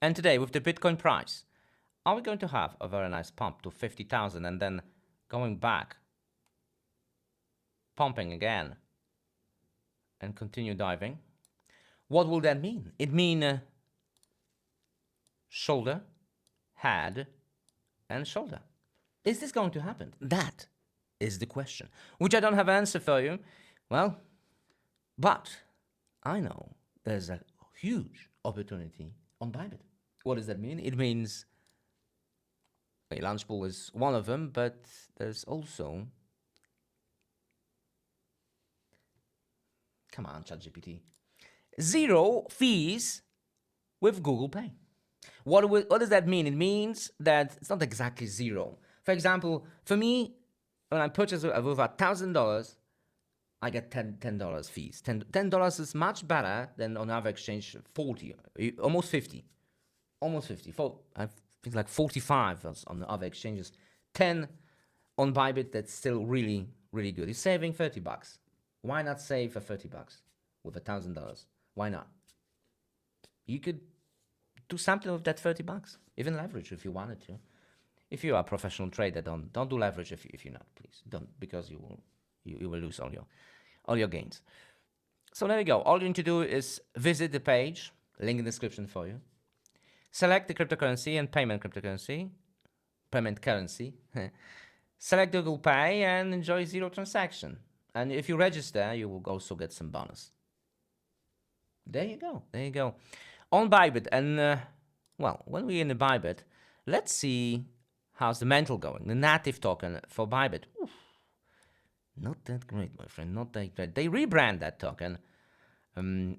And today, with the Bitcoin price, are we going to have a very nice pump to 50,000 and then going back, pumping again, and continue diving? What will that mean? It means shoulder, head, and shoulder. Is this going to happen? That is the question, which I don't have an answer for you. Well, but I know there's a huge opportunity on Bybit. What does that mean? It means a launch pool is one of them, but there's also, come on, ChatGPT, 0 fees with Google Pay. What does that mean? It means that it's not exactly 0. For example, for me, when I purchase with $1,000, I get $10 fees. $10 is much better than on other exchange 40, almost 50. Almost 50. I think like 45 on the other exchanges. 10 on Bybit, that's still really, really good. You're saving $30. Why not save for $30 with $1,000? Why not? You could do something with that $30. Even leverage if you wanted to. If you are a professional trader, don't do leverage if you're not, please. Don't, because you will lose all your gains. So there you go. All you need to do is visit the page, link in the description for you. Select the cryptocurrency and payment currency. Select Google Pay and enjoy 0 transaction. And if you register, you will also get some bonus. There you go. There you go. On Bybit, and well, when we're in the Bybit, let's see how's the mental going. The native token for Bybit. Oof, not that great, my friend. Not that great. They rebrand that token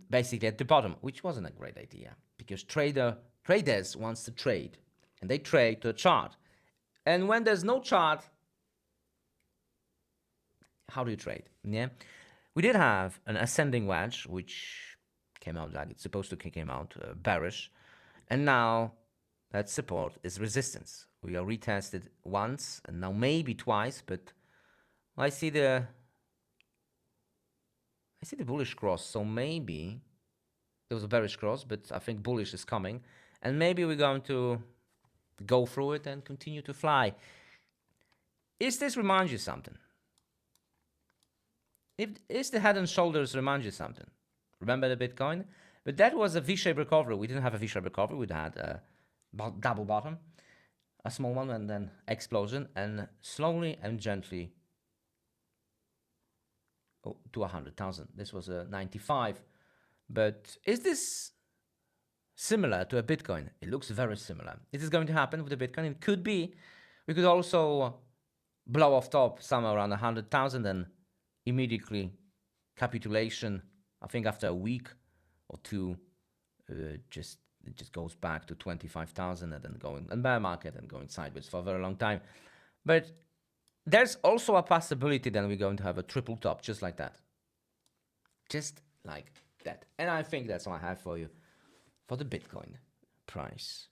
basically at the bottom, which wasn't a great idea because traders wants to trade, and they trade to a chart. And when there's no chart, how do you trade? Yeah, we did have an ascending wedge, which came out like it's supposed to came out bearish, and now that support is resistance. We are retested once and now maybe twice, but I see the bullish cross, so maybe there was a bearish cross, but I think bullish is coming, and maybe we're going to go through it and continue to fly. Is this remind you something? Is the head and shoulders remind you something? Remember the Bitcoin? But that was a V-shaped recovery. We didn't have a V-shaped recovery. We had a double bottom, a small one, and then explosion, and slowly and gently to 100,000. This was a 95. But is this similar to a Bitcoin? It looks very similar. Is this going to happen with the Bitcoin? It could be. We could also blow off top somewhere around 100,000 and immediately capitulation. I think after a week or two, it just goes back to 25,000 and then going and bear market and going sideways for a very long time. But there's also a possibility that we're going to have a triple top just like that. Just like that. And I think that's all I have for you for the Bitcoin price.